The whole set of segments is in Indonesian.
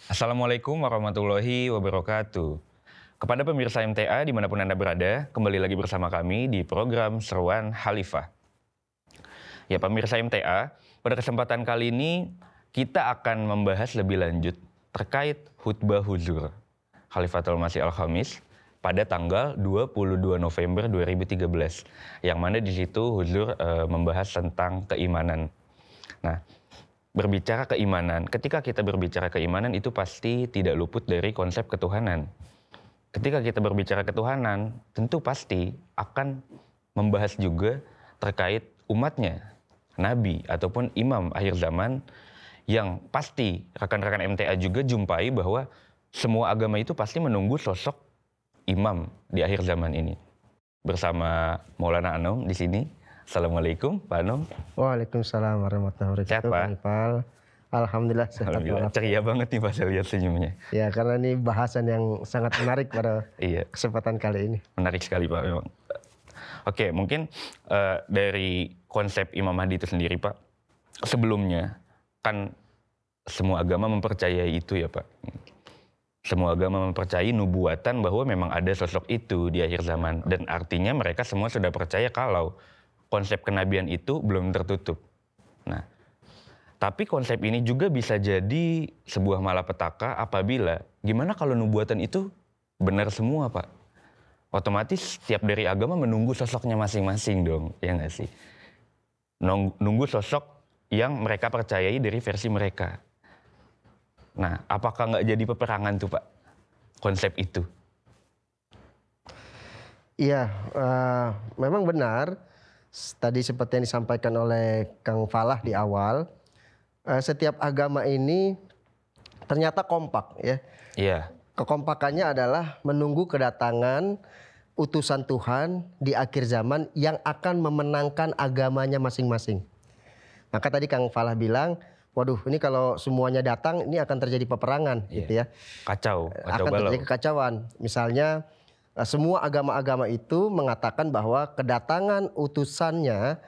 Assalamualaikum warahmatullahi wabarakatuh. Kepada pemirsa MTA dimanapun Anda berada, kembali lagi bersama kami di program Seruan Khalifah. Ya pemirsa MTA, pada kesempatan kali ini kita akan membahas lebih lanjut terkait khutbah huzur Khalifatul Masih Al-Khamis pada tanggal 22 November 2013. Yang mana di situ huzur membahas tentang keimanan. Nah, berbicara keimanan, ketika kita berbicara keimanan itu pasti tidak luput dari konsep ketuhanan. Ketika kita berbicara ketuhanan, tentu pasti akan membahas juga terkait umatnya, nabi ataupun imam akhir zaman yang pasti rekan-rekan MTA juga jumpai bahwa semua agama itu pasti menunggu sosok imam di akhir zaman ini. Bersama Maulana Anom di sini. Assalamualaikum, Pak Anom. Waalaikumsalam warahmatullahi wabarakatuh. Sehat, Pak? Alhamdulillah sehat. Alhamdulillah. Ceria banget nih Pak, saya lihat senyumnya. Ya, karena ini bahasan yang sangat menarik pada kesempatan kali ini. Menarik sekali Pak memang. Oke, mungkin dari konsep Imam Mahdi itu sendiri Pak, sebelumnya kan semua agama mempercayai itu ya Pak. Semua agama mempercayai nubuatan bahwa memang ada sosok itu di akhir zaman. Dan artinya mereka semua sudah percaya kalau konsep kenabian itu belum tertutup. Nah, tapi konsep ini juga bisa jadi sebuah malapetaka apabila gimana kalau nubuatan itu benar semua Pak? Otomatis tiap dari agama menunggu sosoknya masing-masing dong, ya nggak sih? Nunggu sosok yang mereka percayai dari versi mereka. Nah, apakah nggak jadi peperangan tuh Pak, konsep itu? Iya, memang benar. Tadi seperti yang disampaikan oleh Kang Falah di awal, setiap agama ini ternyata kompak ya. Iya. Kekompakannya adalah menunggu kedatangan utusan Tuhan di akhir zaman yang akan memenangkan agamanya masing-masing. Maka tadi Kang Falah bilang, waduh ini kalau semuanya datang ini akan terjadi peperangan gitu ya. Kacau akan balau. terjadi kekacauan. Misalnya semua agama-agama itu mengatakan bahwa kedatangan utusannya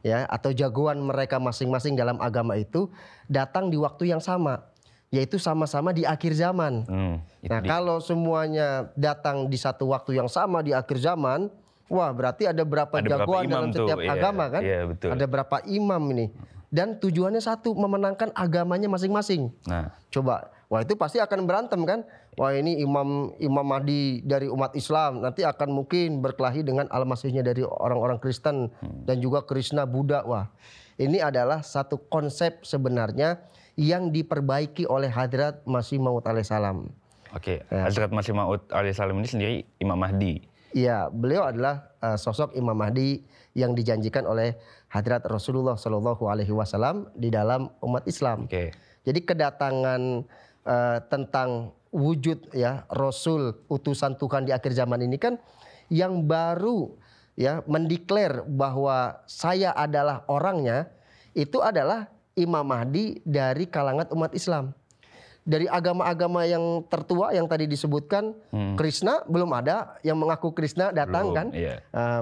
ya atau jagoan mereka masing-masing dalam agama itu datang di waktu yang sama, yaitu sama-sama di akhir zaman. Nah, kalau semuanya datang di satu waktu yang sama di akhir zaman, wah berarti ada berapa jagoan dalam setiap agama kan? Iya, betul. Ada berapa imam ini? Dan tujuannya satu, memenangkan agamanya masing-masing. Nah, coba, wah itu pasti akan berantem kan? Wah ini Imam Mahdi dari umat Islam nanti akan mungkin berkelahi dengan Al-Masihnya dari orang-orang Kristen dan juga Krishna Buddha. Wah, ini adalah satu konsep sebenarnya yang diperbaiki oleh Hadrat Masih Maud alaihissalam. Oke, Hadrat Masih Maud alaihissalam ini sendiri Imam Mahdi. Iya, beliau adalah sosok Imam Mahdi yang dijanjikan oleh Hadrat Rasulullah Shallallahu Alaihi Wasallam di dalam umat Islam. Jadi kedatangan tentang wujud ya Rasul utusan Tuhan di akhir zaman ini kan yang baru ya mendeklar bahwa saya adalah orangnya, itu adalah Imam Mahdi dari kalangan umat Islam. Dari agama-agama yang tertua yang tadi disebutkan, Krishna belum ada yang mengaku Krishna datang kan?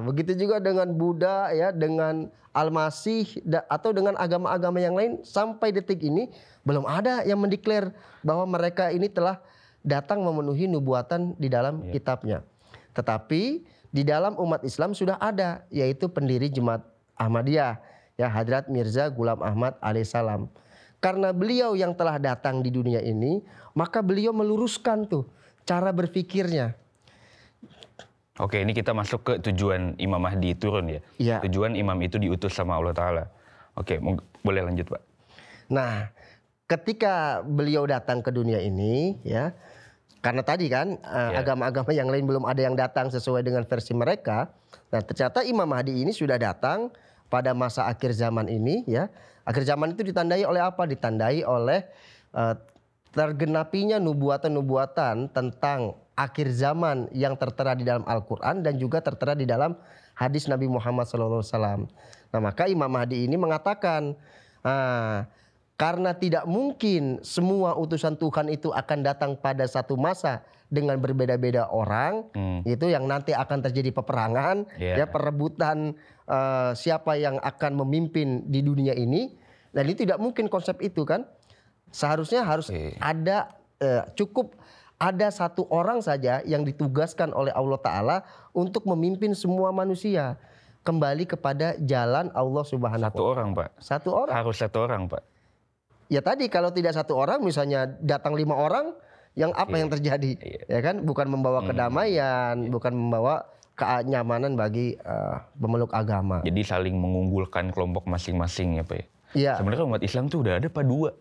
Begitu juga dengan Buddha ya, dengan Al-Masih atau dengan agama-agama yang lain sampai detik ini belum ada yang mendeklar bahwa mereka ini telah datang memenuhi nubuatan di dalam kitabnya. Tetapi di dalam umat Islam sudah ada, yaitu pendiri Jemaat Ahmadiyah ya, Hadrat Mirza Ghulam Ahmad alaihissalam. Karena beliau yang telah datang di dunia ini, maka beliau meluruskan tuh cara berpikirnya. Oke, ini kita masuk ke tujuan Imam Mahdi turun ya. Tujuan imam itu diutus sama Allah Ta'ala. Oke, boleh lanjut Pak. Nah, ketika beliau datang ke dunia ini ya, karena tadi kan agama-agama yang lain belum ada yang datang sesuai dengan versi mereka. Nah, ternyata Imam Mahdi ini sudah datang pada masa akhir zaman ini ya. Akhir zaman itu ditandai oleh apa? Ditandai oleh tergenapinya nubuatan-nubuatan tentang akhir zaman yang tertera di dalam Al-Quran dan juga tertera di dalam hadis Nabi Muhammad SAW. Nah, maka Imam Mahdi ini mengatakan, karena tidak mungkin semua utusan Tuhan itu akan datang pada satu masa dengan berbeda-beda orang, itu yang nanti akan terjadi peperangan, ya perebutan siapa yang akan memimpin di dunia ini. Dan ini tidak mungkin konsep itu kan. Seharusnya harus ada cukup ada satu orang saja yang ditugaskan oleh Allah Ta'ala untuk memimpin semua manusia kembali kepada jalan Allah Subhanahu wa Ta'ala. Satu orang, Pak. Satu orang. Harus satu orang, Pak. Ya tadi kalau tidak satu orang, misalnya datang 5 orang, yang apa yang terjadi? Ya kan, bukan membawa kedamaian, bukan membawa kenyamanan bagi pemeluk agama. Jadi saling mengunggulkan kelompok masing-masing ya, Pak. Iya. Sebenarnya umat Islam tuh udah ada, Pak, 2.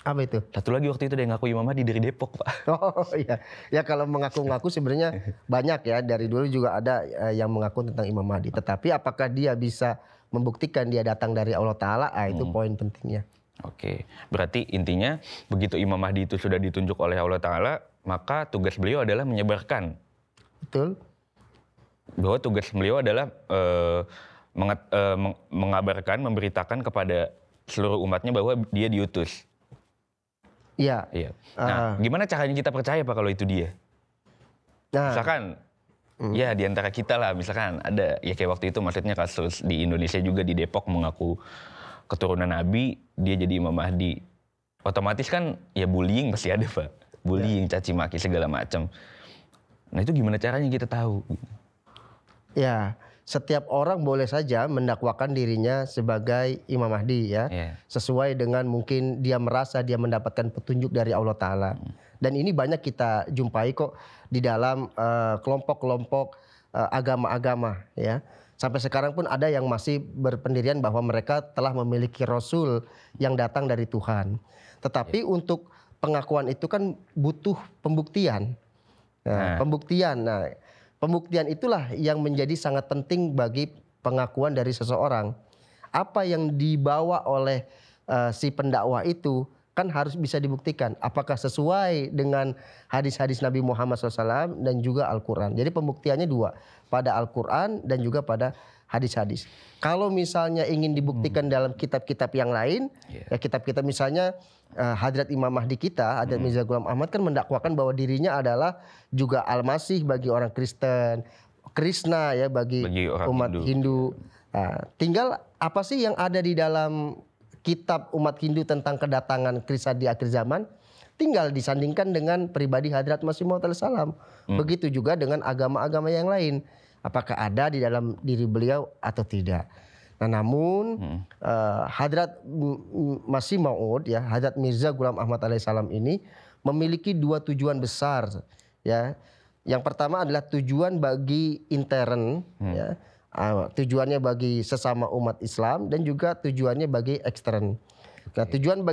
Apa itu? Satu lagi waktu itu dia ngaku Imam Mahdi dari Depok, Pak. Oh iya, ya kalau mengaku-ngaku sebenarnya banyak ya, dari dulu juga ada yang mengaku tentang Imam Mahdi. Tetapi apakah dia bisa membuktikan dia datang dari Allah Ta'ala, itu poin pentingnya. Oke, berarti intinya begitu Imam Mahdi itu sudah ditunjuk oleh Allah Ta'ala, maka tugas beliau adalah menyebarkan. Betul. Bahwa tugas beliau adalah mengabarkan, memberitakan kepada seluruh umatnya bahwa dia diutus. Iya. Iya. Nah, gimana caranya kita percaya, Pak, kalau itu dia? Nah, misalkan, ya di antara kita lah, misalkan ada, ya kayak waktu itu maksudnya kasus di Indonesia juga di Depok mengaku keturunan Nabi, dia jadi Imam Mahdi. Otomatis kan ya bullying pasti ada, Pak. Bullying, caci maki segala macam. Nah itu gimana caranya kita tahu? Ya, setiap orang boleh saja mendakwakan dirinya sebagai Imam Mahdi ya. Sesuai dengan mungkin dia merasa dia mendapatkan petunjuk dari Allah Ta'ala. Dan ini banyak kita jumpai kok di dalam kelompok-kelompok agama-agama ya. Sampai sekarang pun ada yang masih berpendirian bahwa mereka telah memiliki Rasul yang datang dari Tuhan. Tetapi untuk pengakuan itu kan butuh pembuktian. Pembuktian itulah yang menjadi sangat penting bagi pengakuan dari seseorang. Apa yang dibawa oleh si pendakwah itu kan harus bisa dibuktikan. Apakah sesuai dengan hadis-hadis Nabi Muhammad SAW dan juga Al-Quran. Jadi pembuktiannya 2. Pada Al-Quran dan juga pada hadis-hadis. Kalau misalnya ingin dibuktikan dalam kitab-kitab yang lain, ya kitab-kitab misalnya Hadrat Imam Mahdi kita, Hadrat Mirza Ghulam Ahmad kan mendakwakan bahwa dirinya adalah juga Al-Masih bagi orang Kristen, Krishna ya bagi umat Hindu. Nah, tinggal apa sih yang ada di dalam kitab umat Hindu tentang kedatangan Krishna di akhir zaman? Tinggal disandingkan dengan pribadi Hadrat Masih Maud alaihissalam. Begitu juga dengan agama-agama yang lain. Apakah ada di dalam diri beliau atau tidak. Nah namun Hadrat Masih Maud ya, Hadrat Mirza Ghulam Ahmad alaihissalam ini memiliki 2 tujuan besar ya. Yang pertama adalah tujuan bagi intern ya. Tujuannya bagi sesama umat Islam dan juga tujuannya bagi ekstern. Nah tujuan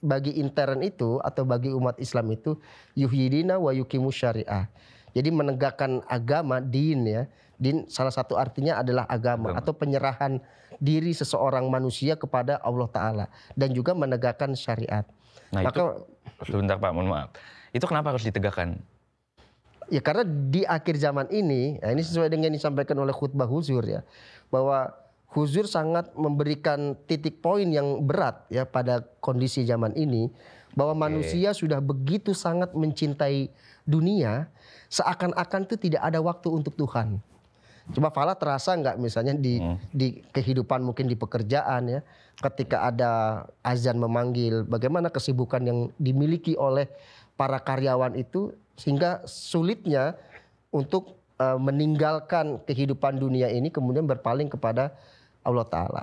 bagi intern itu atau bagi umat Islam itu yuhyidina wa yuqimus syariah. Jadi menegakkan agama, din ya. Din salah satu artinya adalah agama atau penyerahan diri seseorang manusia kepada Allah Ta'ala. Dan juga menegakkan syariat. Nah maka, itu, sebentar Pak, mohon maaf. Itu kenapa harus ditegakkan? Ya karena di akhir zaman ini, ya ini sesuai dengan yang disampaikan oleh khutbah Huzur ya. Bahwa Huzur sangat memberikan titik poin yang berat ya pada kondisi zaman ini. Bahwa manusia sudah begitu sangat mencintai dunia, seakan-akan itu tidak ada waktu untuk Tuhan. Coba Fala terasa nggak misalnya di kehidupan mungkin di pekerjaan ya, ketika ada azan memanggil, bagaimana kesibukan yang dimiliki oleh para karyawan itu sehingga sulitnya untuk meninggalkan kehidupan dunia ini kemudian berpaling kepada Allah Ta'ala.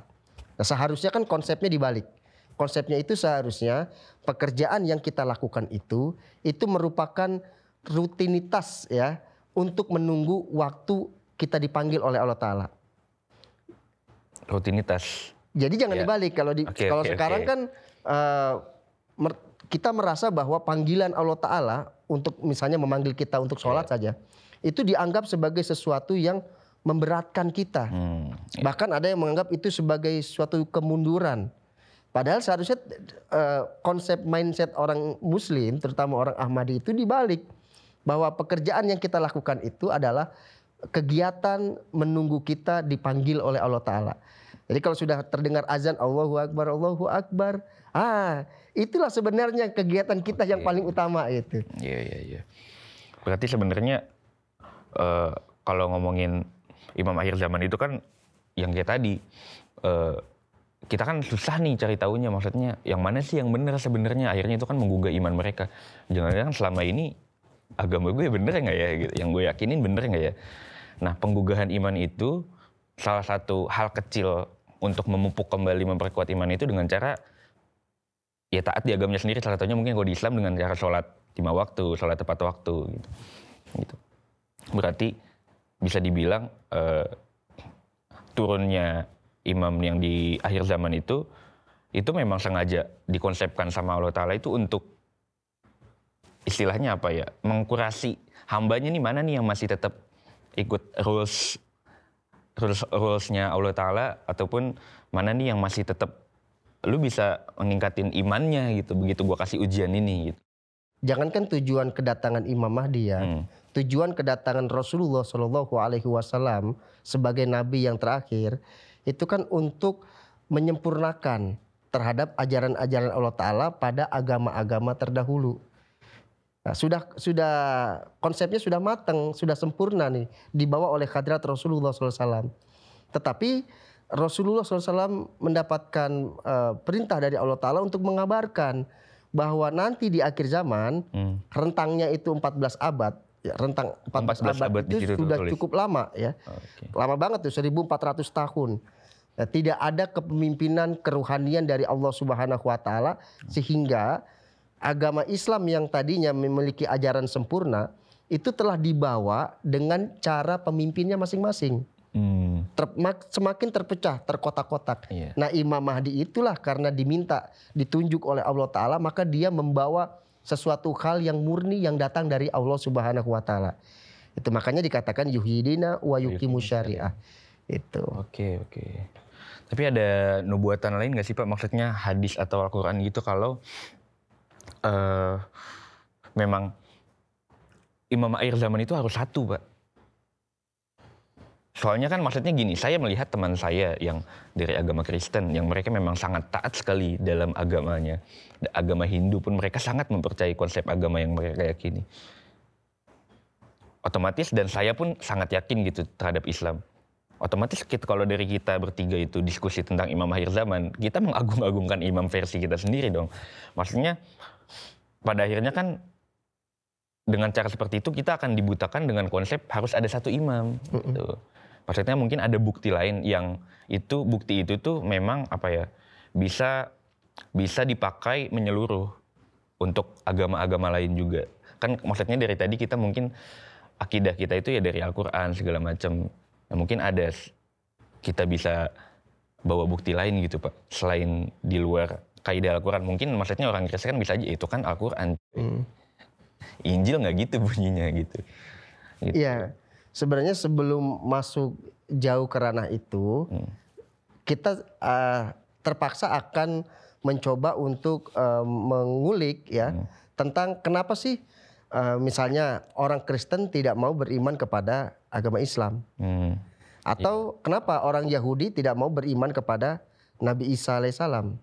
Nah seharusnya kan konsepnya dibalik. Konsepnya itu seharusnya pekerjaan yang kita lakukan itu merupakan rutinitas ya untuk menunggu waktu kita dipanggil oleh Allah Ta'ala. Rutinitas. Jadi jangan dibalik. Kalau sekarang kan kita merasa bahwa panggilan Allah Ta'ala untuk misalnya memanggil kita untuk sholat saja, itu dianggap sebagai sesuatu yang memberatkan kita. Bahkan ada yang menganggap itu sebagai suatu kemunduran. Padahal seharusnya konsep mindset orang Muslim, terutama orang Ahmadi itu dibalik. Bahwa pekerjaan yang kita lakukan itu adalah kegiatan menunggu kita dipanggil oleh Allah Ta'ala. Jadi kalau sudah terdengar azan Allahu Akbar, Allahu Akbar. Itulah sebenarnya kegiatan kita yang paling utama itu. Iya. Berarti sebenarnya kalau ngomongin Imam akhir zaman itu kan yang kayak tadi. kita kan susah nih cari taunya, maksudnya yang mana sih yang benar sebenarnya. Akhirnya itu kan menggugah iman mereka. Jangan-jangan selama ini agama gue bener nggak ya gitu, yang gue yakinin bener nggak ya. Nah, penggugahan iman itu salah satu hal kecil untuk memupuk kembali, memperkuat iman itu dengan cara ya taat di agamanya sendiri. Salah satunya mungkin kalau di Islam dengan cara sholat 5 waktu, sholat tepat waktu gitu. Berarti bisa dibilang turunnya imam yang di akhir zaman itu memang sengaja dikonsepkan sama Allah Ta'ala itu untuk istilahnya apa ya, mengkurasi hambanya nih, mana nih yang masih tetap ikut rules-nya Allah Ta'ala, ataupun mana nih yang masih tetap lu bisa meningkatin imannya gitu, begitu gua kasih ujian ini gitu. Jangankan tujuan kedatangan Imam Mahdi ya, tujuan kedatangan Rasulullah Shallallahu Alaihi Wasallam sebagai nabi yang terakhir itu kan untuk menyempurnakan terhadap ajaran-ajaran Allah Ta'ala pada agama-agama terdahulu. Nah, sudah konsepnya sudah matang, sudah sempurna nih dibawa oleh hadrat Rasulullah SAW. Tetapi Rasulullah SAW mendapatkan perintah dari Allah Ta'ala untuk mengabarkan bahwa nanti di akhir zaman rentangnya itu 14 abad. Ya, rentang 14 abad itu sudah cukup lama ya. Lama banget tuh, 1400 tahun. Nah, tidak ada kepemimpinan keruhanian dari Allah Subhanahu wa Ta'ala sehingga agama Islam yang tadinya memiliki ajaran sempurna itu telah dibawa dengan cara pemimpinnya masing-masing. Semakin terpecah, terkotak-kotak. Nah, Imam Mahdi itulah karena ditunjuk oleh Allah Ta'ala, maka dia membawa sesuatu hal yang murni yang datang dari Allah Subhanahu wa Ta'ala. Itu makanya dikatakan yuhidina wa yuqimu syariah. Itu. Oke. Tapi ada nubuatan lain nggak sih Pak? Maksudnya hadis atau Al-Quran gitu, kalau memang imam akhir zaman itu harus satu Pak. Soalnya kan maksudnya gini, saya melihat teman saya yang dari agama Kristen, yang mereka memang sangat taat sekali dalam agamanya. Agama Hindu pun mereka sangat mempercayai konsep agama yang mereka yakini. Otomatis, dan saya pun sangat yakin gitu terhadap Islam. Otomatis kalau dari kita bertiga itu diskusi tentang imam akhir zaman, kita mengagung-agungkan imam versi kita sendiri dong. Maksudnya pada akhirnya kan dengan cara seperti itu kita akan dibutakan dengan konsep harus ada satu imam. Gitu. Maksudnya mungkin ada bukti lain yang bukti itu tuh memang apa ya, bisa dipakai menyeluruh untuk agama-agama lain juga. Kan maksudnya dari tadi kita mungkin akidah kita itu ya dari Al-Quran segala macam. Nah, mungkin ada kita bisa bawa bukti lain gitu Pak, selain di luar kaidah Al-Quran. Mungkin maksudnya orang Kristen kan bisa aja itu kan Al-Quran. Injil nggak gitu bunyinya gitu. Iya, sebenarnya sebelum masuk jauh ke ranah itu, kita terpaksa akan mencoba untuk mengulik ya tentang kenapa sih misalnya orang Kristen tidak mau beriman kepada agama Islam, atau kenapa orang Yahudi tidak mau beriman kepada Nabi Isa alaihissalam.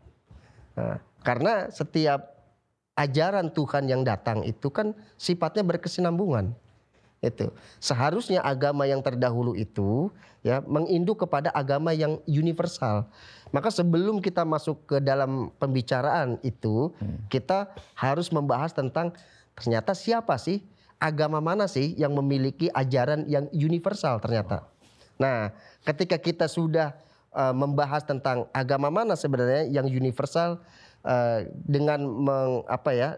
Nah, karena setiap ajaran Tuhan yang datang itu kan sifatnya berkesinambungan. Itu seharusnya agama yang terdahulu itu ya menginduk kepada agama yang universal. Maka sebelum kita masuk ke dalam pembicaraan itu, kita harus membahas tentang ternyata siapa sih, agama mana sih yang memiliki ajaran yang universal ternyata. Nah, ketika kita sudah membahas tentang agama mana sebenarnya yang universal, dengan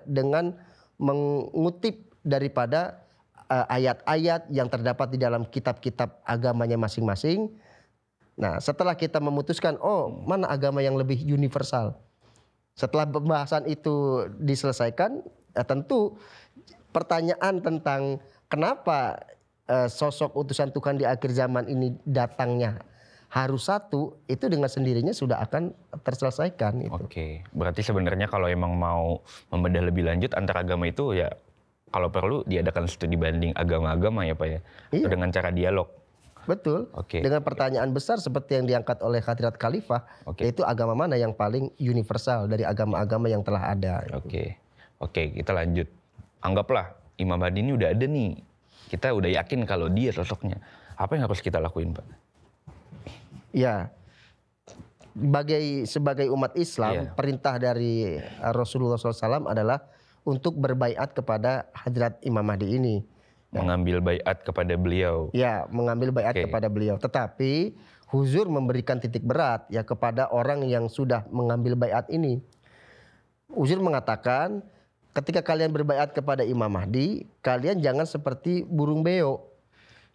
dengan mengutip daripada ayat-ayat yang terdapat di dalam kitab-kitab agamanya masing-masing. Nah, setelah kita memutuskan, mana agama yang lebih universal. Setelah pembahasan itu diselesaikan, tentu pertanyaan tentang kenapa sosok utusan Tuhan di akhir zaman ini datangnya harus satu, itu dengan sendirinya sudah akan terselesaikan. Gitu. Oke, berarti sebenarnya kalau emang mau membedah lebih lanjut antar agama itu ya kalau perlu diadakan studi banding agama-agama ya Pak ya, iya. Dengan cara dialog. Betul, dengan pertanyaan besar seperti yang diangkat oleh Hadrat Khalifah, yaitu agama mana yang paling universal dari agama-agama yang telah ada. Oke, kita lanjut. Anggaplah Imam Mahdi ini udah ada nih, kita udah yakin kalau dia sosoknya. Apa yang harus kita lakuin Pak? Ya, sebagai umat Islam, perintah dari Rasulullah SAW adalah untuk berbaiat kepada Hadrat Imam Mahdi ini. Mengambil baiat kepada beliau. Ya, mengambil baiat kepada beliau. Tetapi Huzur memberikan titik berat ya kepada orang yang sudah mengambil baiat ini. Huzur mengatakan, ketika kalian berbaiat kepada Imam Mahdi, kalian jangan seperti burung beo.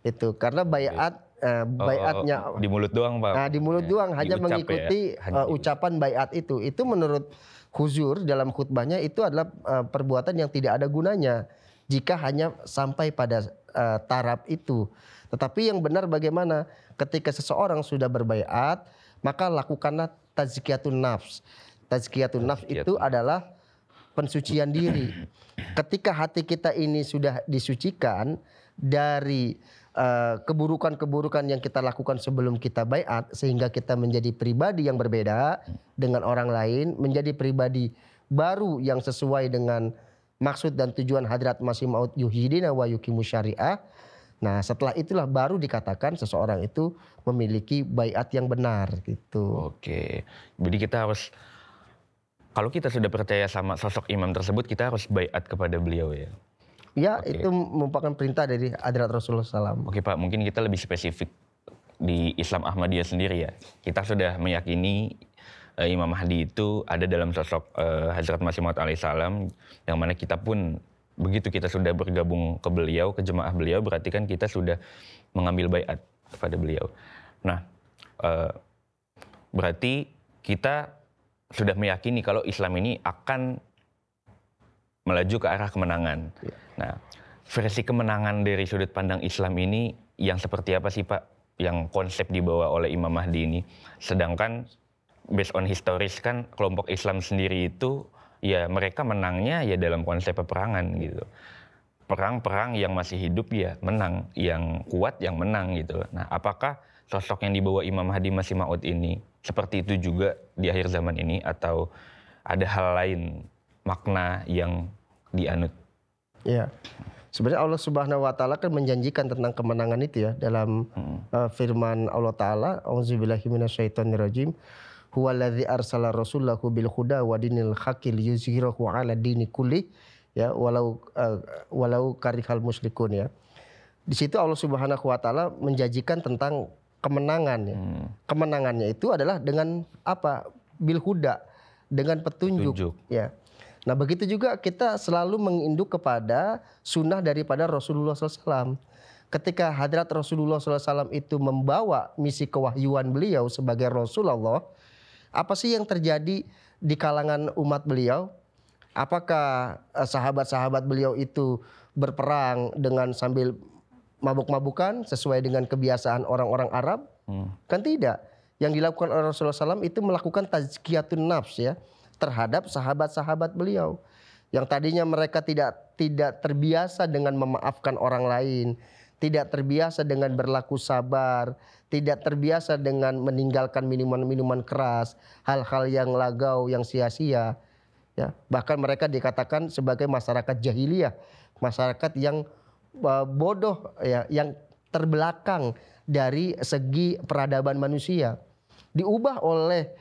Itu karena baiatnya di mulut doang, Pak. Nah, di mulut doang, hanya mengikuti ucapan baiat itu. Itu menurut Huzur dalam khutbahnya itu adalah perbuatan yang tidak ada gunanya jika hanya sampai pada taraf itu. Tetapi yang benar bagaimana? Ketika seseorang sudah berbaiat, maka lakukanlah tazkiyatun nafs. Tazkiyatun nafs itu adalah pensucian diri. Ketika hati kita ini sudah disucikan dari keburukan-keburukan yang kita lakukan sebelum kita baiat, sehingga kita menjadi pribadi yang berbeda dengan orang lain, menjadi pribadi baru yang sesuai dengan maksud dan tujuan Hadrat Masih Maud yuhyidina wa yuqimus syariah. Nah, setelah itulah baru dikatakan seseorang itu memiliki baiat yang benar gitu. Oke. Jadi kita harus, kalau kita sudah percaya sama sosok imam tersebut, kita harus baiat kepada beliau ya. Ya, itu merupakan perintah dari Hadrat Rasulullah SAW. Oke Pak, mungkin kita lebih spesifik di Islam Ahmadiyah sendiri ya. Kita sudah meyakini Imam Mahdi itu ada dalam sosok Hazrat Masih Maud alaihissalam, yang mana kita pun begitu kita sudah bergabung ke beliau, ke jemaah beliau, berarti kan kita sudah mengambil baiat kepada beliau. Nah, berarti kita sudah meyakini kalau Islam ini akan melaju ke arah kemenangan. Nah, versi kemenangan dari sudut pandang Islam ini yang seperti apa sih Pak? Yang konsep dibawa oleh Imam Mahdi ini. Sedangkan based on historis kan kelompok Islam sendiri itu ya mereka menangnya ya dalam konsep peperangan gitu. Perang-perang yang masih hidup ya menang, yang kuat yang menang gitu. Nah, apakah sosok yang dibawa Imam Mahdi Masih Maud ini seperti itu juga di akhir zaman ini, atau ada hal lain makna yang dianut? Ya. Sebenarnya Allah Subhanahu wa taala kan menjanjikan tentang kemenangan itu ya dalam firman Allah taala, auzubillahi minasyaitonirrajim. Huwallazi arsala rasulahu bil huda wa dinil haqqi liyuzhirahu 'ala dini kulli ya walau karihal musyrikun ya. Di situ Allah Subhanahu wa taala menjanjikan tentang kemenangan ya. Kemenangannya itu adalah dengan apa? Bil huda, dengan petunjuk. Ya. Nah, begitu juga kita selalu menginduk kepada sunnah daripada Rasulullah SAW. Ketika Hadrat Rasulullah SAW itu membawa misi kewahyuan beliau sebagai Rasulullah, apa sih yang terjadi di kalangan umat beliau? Apakah sahabat-sahabat beliau itu berperang dengan sambil mabuk-mabukan sesuai dengan kebiasaan orang-orang Arab? Kan tidak. Yang dilakukan oleh Rasulullah SAW itu melakukan tazkiyatun nafs ya terhadap sahabat-sahabat beliau. Yang tadinya mereka tidak terbiasa dengan memaafkan orang lain, tidak terbiasa dengan berlaku sabar, tidak terbiasa dengan meninggalkan minuman-minuman keras, hal-hal yang lagau, yang sia-sia. Ya, bahkan mereka dikatakan sebagai masyarakat jahiliyah, masyarakat yang bodoh, ya, yang terbelakang dari segi peradaban manusia. Diubah oleh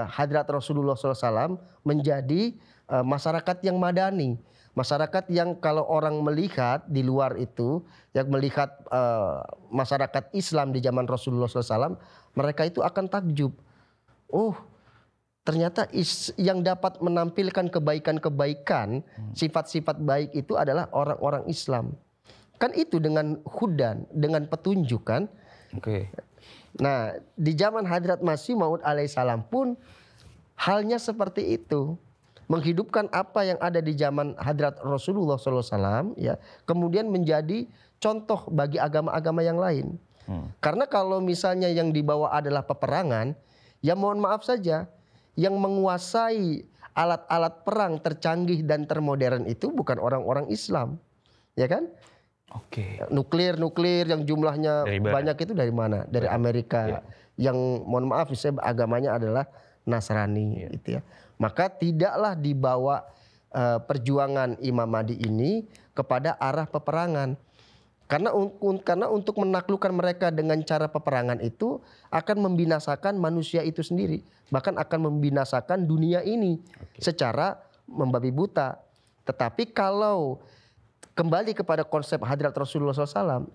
Hadrat Rasulullah SAW menjadi masyarakat yang madani. Masyarakat yang kalau orang melihat di luar itu, yang melihat masyarakat Islam di zaman Rasulullah SAW, mereka itu akan takjub. Oh, ternyata yang dapat menampilkan kebaikan-kebaikan, sifat-sifat baik itu adalah orang-orang Islam. Kan itu dengan hudan, dengan petunjuk kan. Oke. Nah, di zaman Hadrat Masih Maud alaihissalam pun halnya seperti itu. Menghidupkan apa yang ada di zaman Hadrat Rasulullah SAW, ya, kemudian menjadi contoh bagi agama-agama yang lain. Karena kalau misalnya yang dibawa adalah peperangan, ya mohon maaf saja, yang menguasai alat-alat perang tercanggih dan termodern itu bukan orang-orang Islam, ya kan? Oke. Nuklir yang jumlahnya banyak itu dari mana? Dari Amerika. Yang mohon maaf misalnya agamanya adalah Nasrani gitu ya. Maka tidaklah dibawa perjuangan Imam Mahdi ini kepada arah peperangan. Karena untuk menaklukkan mereka dengan cara peperangan itu akan membinasakan manusia itu sendiri, bahkan akan membinasakan dunia ini secara membabi buta. Tetapi kalau kembali kepada konsep hadrat Rasulullah SAW,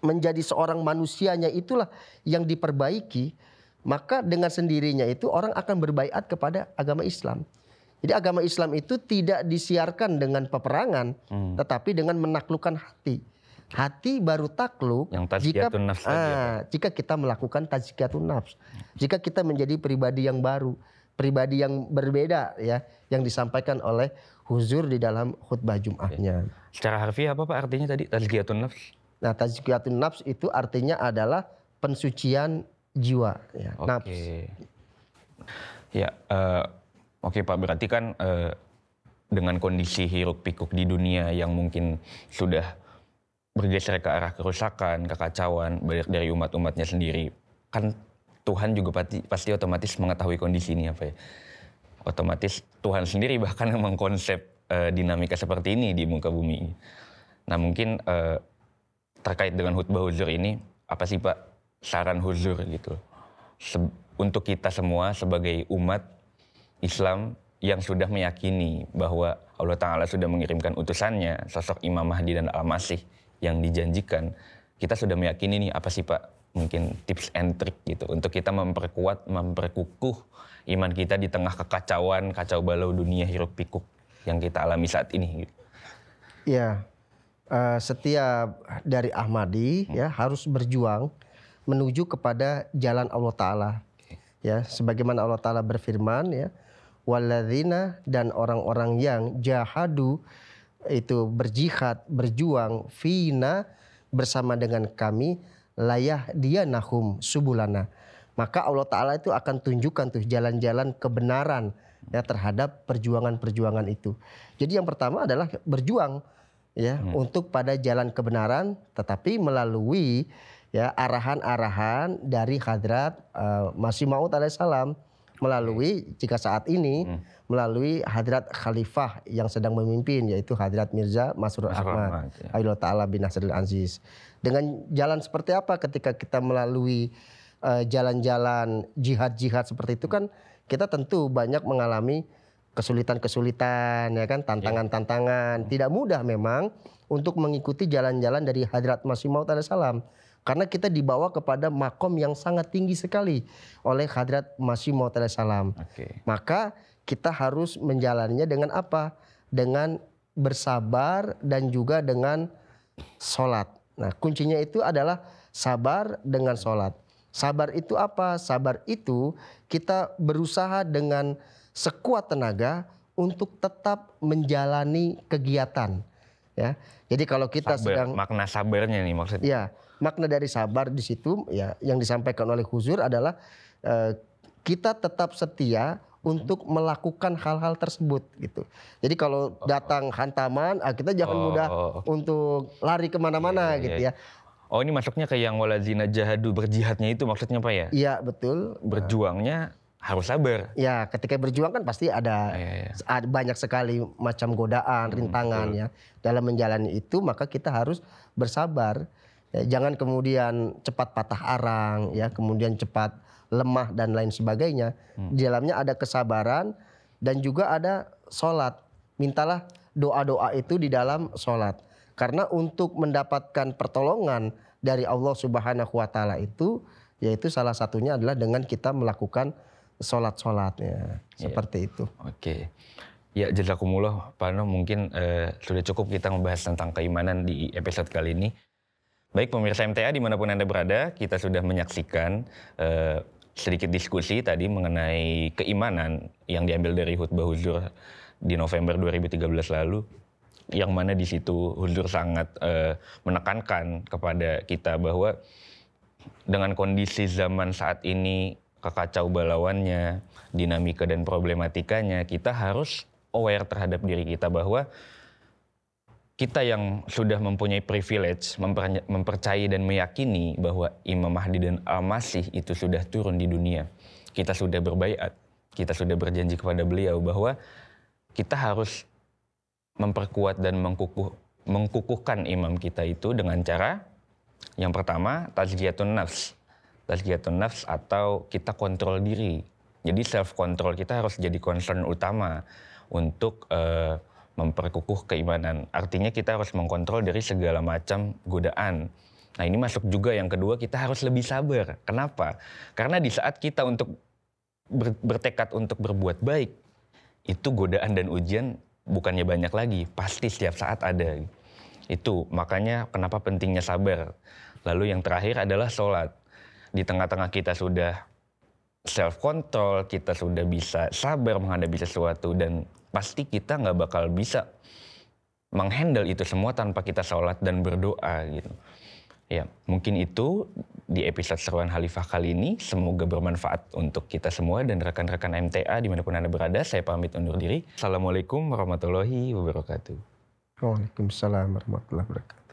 menjadi seorang manusianya itulah yang diperbaiki, maka dengan sendirinya itu orang akan berbaiat kepada agama Islam. Jadi agama Islam itu tidak disiarkan dengan peperangan, tetapi dengan menaklukkan hati. Hati baru takluk jika kita melakukan tazkiyatun nafs. Jika kita menjadi pribadi yang baru, pribadi yang berbeda ya, yang disampaikan oleh Huzur di dalam khutbah Jumatnya. Secara harfiah apa Pak artinya tadi tazkiyatun nafs? Nah, tazkiyatun nafs itu artinya adalah pensucian jiwa ya. Nafs. Ya, oke Pak, berarti kan dengan kondisi hiruk pikuk di dunia yang mungkin sudah bergeser ke arah kerusakan, kekacauan dari umat-umatnya sendiri, kan Tuhan juga pasti otomatis mengetahui kondisi ini apa ya. Otomatis Tuhan sendiri bahkan mengkonsep dinamika seperti ini di muka bumi. Nah mungkin terkait dengan khutbah Huzur ini, apa sih Pak saran Huzur gitu untuk kita semua sebagai umat Islam yang sudah meyakini bahwa Allah Ta'ala sudah mengirimkan utusannya, sosok Imam Mahdi dan Al-Masih yang dijanjikan. Kita sudah meyakini nih, apa sih Pak mungkin tips and trick gitu untuk kita memperkuat, memperkukuh iman kita di tengah kekacauan, kacau balau dunia hiruk pikuk yang kita alami saat ini gitu. Ya, setiap dari Ahmadi ya harus berjuang menuju kepada jalan Allah Ta'ala. Ya, sebagaimana Allah Ta'ala berfirman ya, walladzina, dan orang-orang yang jahadu itu berjihad, berjuang fina bersama dengan kami, layah dia nahum subulana. Maka Allah Ta'ala itu akan tunjukkan tuh jalan-jalan kebenaran ya terhadap perjuangan-perjuangan itu. Jadi yang pertama adalah berjuang ya untuk pada jalan kebenaran, tetapi melalui ya arahan-arahan dari Hadrat Masih Maud alaihissalam, melalui jika saat ini melalui Hadrat Khalifah yang sedang memimpin, yaitu Hadrat Mirza Masroor Ahmad Ayatullah Ta'ala bin Nasrul Aziz. Dengan jalan seperti apa ketika kita melalui jalan-jalan jihad-jihad seperti itu kan kita tentu banyak mengalami kesulitan-kesulitan ya kan, tantangan-tantangan. Tidak mudah memang untuk mengikuti jalan-jalan dari Hadrat Masih Maud alaihissalam. Karena kita dibawa kepada makom yang sangat tinggi sekali oleh Hadrat Masih Maud alaihissalam. Maka kita harus menjalaninya dengan apa? Dengan bersabar dan juga dengan sholat. Nah kuncinya itu adalah sabar dengan sholat. Sabar itu apa? Sabar itu kita berusaha dengan sekuat tenaga untuk tetap menjalani kegiatan. Ya, jadi kalau kita sedang makna sabarnya nih maksudnya. Ya, makna dari sabar di situ ya yang disampaikan oleh Huzur adalah kita tetap setia untuk melakukan hal-hal tersebut gitu. Jadi kalau datang hantaman, kita jangan mudah untuk lari kemana-mana gitu ya. Oh ini masuknya ke yang waladzina jahadu, berjihadnya itu maksudnya Pak ya? Iya betul. Berjuangnya harus sabar. Ya ketika berjuang kan pasti ada banyak sekali macam godaan, rintangan ya. Dalam menjalani itu maka kita harus bersabar. Ya, jangan kemudian cepat patah arang ya, kemudian cepat lemah dan lain sebagainya. Di dalamnya ada kesabaran dan juga ada sholat. Mintalah doa-doa itu di dalam sholat. Karena untuk mendapatkan pertolongan dari Allah Subhanahu wa Ta'ala itu, yaitu salah satunya adalah dengan kita melakukan sholat-sholatnya. Seperti itu. Oke. Ya jazakumullah Pak Noh, mungkin sudah cukup kita membahas tentang keimanan di episode kali ini. Baik pemirsa MTA dimanapun Anda berada, kita sudah menyaksikan sedikit diskusi tadi mengenai keimanan yang diambil dari khutbah Huzur di November 2013 lalu, yang mana di situ Huzur sangat menekankan kepada kita bahwa dengan kondisi zaman saat ini, kekacau balauannya, dinamika dan problematikanya, kita harus aware terhadap diri kita bahwa kita yang sudah mempunyai privilege, mempercayai dan meyakini bahwa Imam Mahdi dan Al-Masih itu sudah turun di dunia. Kita sudah berbaiat, kita sudah berjanji kepada beliau bahwa kita harus memperkuat dan mengkukuh mengkukuhkan imam kita itu dengan cara yang pertama tazkiyatun nafs. Tazkiyatun nafs atau kita kontrol diri. Jadi self control kita harus jadi concern utama untuk memperkukuh keimanan. Artinya kita harus mengkontrol dari segala macam godaan. Nah ini masuk juga yang kedua, kita harus lebih sabar. Kenapa? Karena di saat kita untuk bertekad untuk berbuat baik, itu godaan dan ujian bukannya banyak lagi, pasti setiap saat ada. Itu makanya kenapa pentingnya sabar. Lalu yang terakhir adalah sholat. Di tengah-tengah kita sudah self control, kita sudah bisa sabar menghadapi sesuatu, dan pasti kita nggak bakal bisa menghandle itu semua tanpa kita sholat dan berdoa gitu. Ya, mungkin itu di episode Seruan Khalifah kali ini. Semoga bermanfaat untuk kita semua dan rekan-rekan MTA dimanapun Anda berada. Saya pamit undur diri. Assalamualaikum warahmatullahi wabarakatuh. Waalaikumsalam warahmatullahi wabarakatuh.